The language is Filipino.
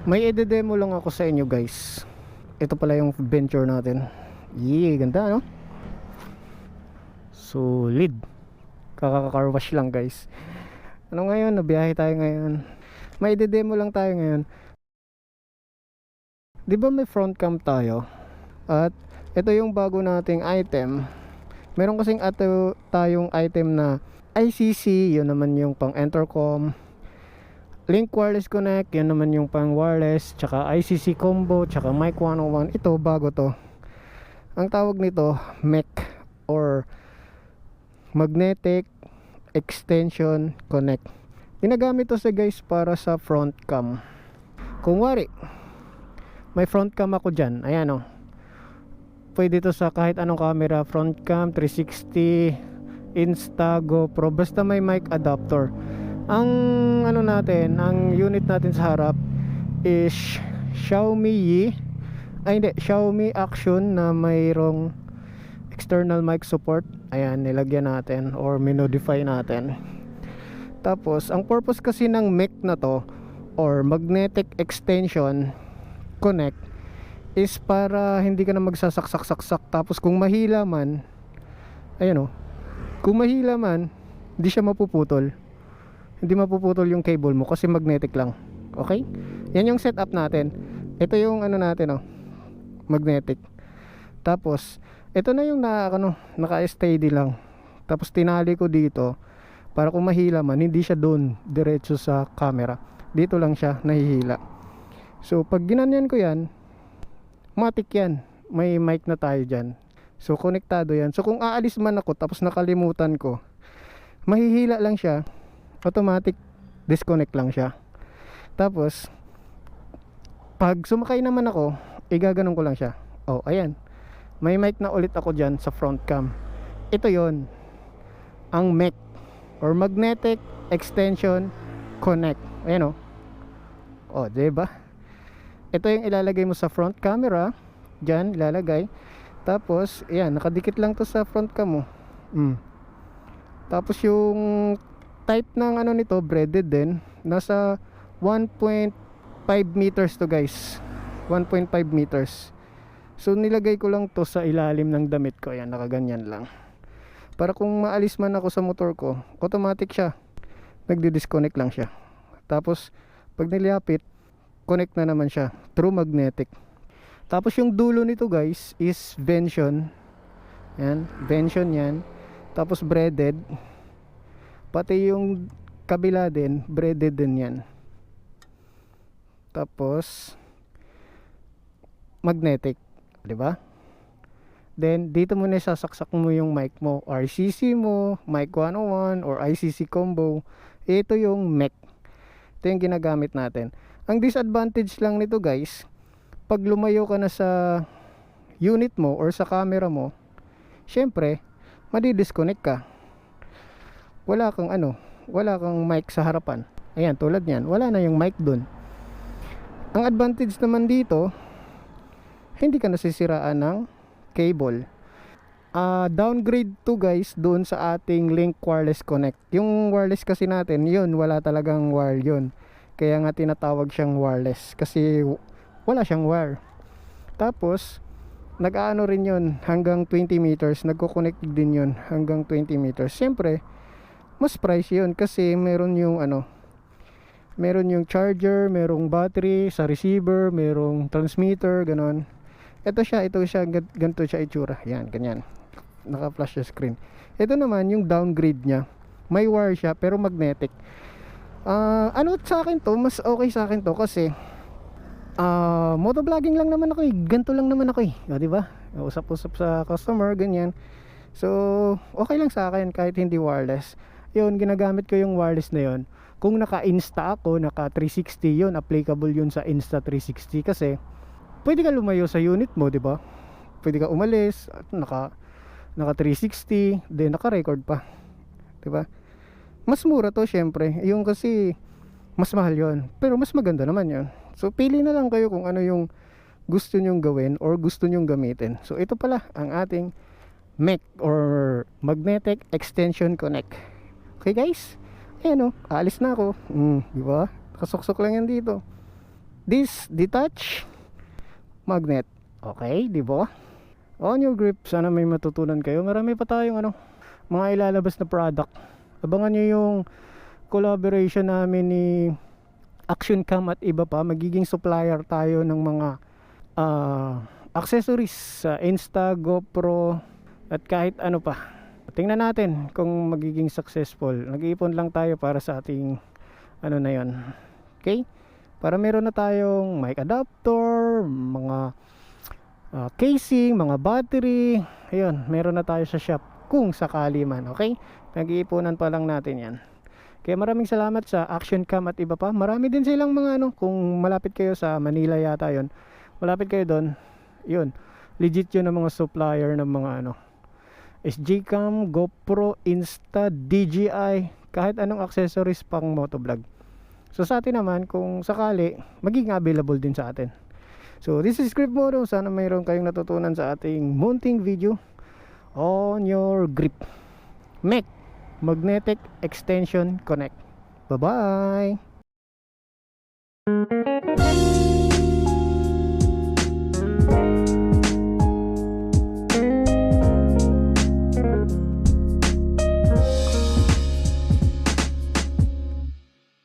May ide-demo lang ako sa inyo guys. Ito pala yung venture natin. Ganda no? Solid. Kaka-car wash lang guys. Ano ngayon? Nabiyahe tayo ngayon. May ide-demo lang tayo ngayon. Di ba may front cam tayo? At ito yung bago nating item. Meron kasing tayong item na ICC, yun naman yung pang intercom. Link wireless connect, yun naman yung pang wireless. Tsaka ICC combo, tsaka mic 101. Ito, bago to. Ang tawag nito, MEC or Magnetic Extension Connect. Ginagamit to sa guys para sa front cam. Kung wari, may front cam ako dyan. Ayan o. Pwede to sa kahit anong camera. Front cam, 360, Insta, GoPro. Basta may mic adapter. Ang ano natin, ang unit natin sa harap is Xiaomi Action na mayroong external mic support. Ayan, nilagyan natin or minodify natin. Tapos, ang purpose kasi ng MEC na to or Magnetic Extension Connect is para hindi ka na magsasaksak-saksak. Tapos kung mahila man, ayan o, kung mahila man, hindi siya mapuputol. Hindi mapuputol yung cable mo kasi magnetic lang. Okay? Yan yung setup natin. Ito yung ano natin magnetic. Tapos ito na yung naka-steady lang. Tapos tinali ko dito para kung mahila man, hindi siya doon diretso sa camera. Dito lang siya nahihila. So pag ginanyan ko yan, matik yan. May mic na tayo dyan. So konektado yan. So kung aalis man ako tapos nakalimutan ko, mahihila lang siya, automatic disconnect lang siya. Tapos pag sumakay naman ako, igaganon ko lang siya. Oh, ayan. May mic na ulit ako dyan sa front cam. Ito yon, ang MEC or Magnetic Extension Connect. Ayan o. Oh, diba? Ito yung ilalagay mo sa front camera. Dyan, ilalagay. Tapos, ayan, nakadikit lang to sa front cam mo. Tapos yung type ng ano nito, braided din. Nasa 1.5 meters to guys. 1.5 meters. So nilagay ko lang to sa ilalim ng damit ko. Ayan, nakaganyan lang. Para kung maalis man ako sa motor ko, automatic siya. Nagdi-disconnect lang siya. Tapos pag nilapit, connect na naman siya through magnetic. Tapos yung dulo nito guys is Vention. Ayan, Vention yan. Tapos braided. Pati yung kabila din, braided din yan. Tapos magnetic, 'di ba? Then dito mo na sasaksak mo yung mic mo, RCC mo, mic 101 or ICC combo. Ito yung MEC. Ito yung ginagamit natin. Ang disadvantage lang nito guys, pag lumayo ka na sa unit mo or sa camera mo, syempre madi-disconnect ka. Wala kang mic sa harapan. Ayan, tulad niyan, wala na yung mic dun. Ang advantage naman dito, hindi ka nasisiraan ng cable. Downgrade to guys doon sa ating Link Wireless Connect. Yung wireless kasi natin, yun, wala talagang wire yun. Kaya nga tinatawag siyang wireless kasi wala siyang wire. Tapos nag-aano rin yun hanggang 20 meters, nagko-connect din yun hanggang 20 meters. Siyempre mas price yun kasi meron yung meron yung charger, merong battery sa receiver, merong transmitter, ganon. Ito siya, ganito siya itsura. Yan, ganyan. Naka-flash yung screen. Ito naman yung downgrade niya. May wire siya pero magnetic. Ano sa akin to, mas okay sa akin to kasi motovlogging lang naman ako ganito lang naman ako o, diba? Usap-usap sa customer, ganyan. So okay lang sa akin kahit hindi wireless. Yun, ginagamit ko yung wireless na yun. Kung naka-Insta ako, naka 360 yun, applicable yun sa Insta 360 kasi pwede ka lumayo sa unit mo, diba? Pwede ka umalis at naka 360, then naka-record pa, diba? Mas mura to syempre. Yung kasi mas mahal yun, pero mas maganda naman yun. So pili na lang kayo kung ano yung gusto nyong gawin or gusto nyong gamitin. So ito pala ang ating MEC or Magnetic Extension Connect. Okay guys, ayan o, aalis na ako. Diba? Nakasuksok lang yan dito. this detach magnet. Okay, di ba? On your grip, sana may matutunan kayo. Marami pa tayong mga ilalabas na product. Abangan nyo yung collaboration namin ni Action Cam at iba pa. Magiging supplier tayo ng mga accessories sa Insta, GoPro at kahit ano pa. Tingnan natin kung magiging successful. Nag-iipon lang tayo para sa ating na yon. Okay? Para meron na tayong mic adapter, mga casing, mga battery. Ayun, meron na tayo sa shop kung sakali man. Okay? Nag-iipunan pa lang natin yan. Kaya maraming salamat sa Action Cam at iba pa. Marami din silang mga kung malapit kayo sa Manila yata yon. Malapit kayo doon. Yun. Legit yun ang mga supplier ng mga SG Cam, GoPro, Insta, DJI, kahit anong accessories pang motovlog. So sa atin naman, kung sakali, magiging available din sa atin. So this is Grip Moto. Sana mayroon kayong natutunan sa ating mounting video on your grip. MEC Magnetic Extension Connect. Bye bye.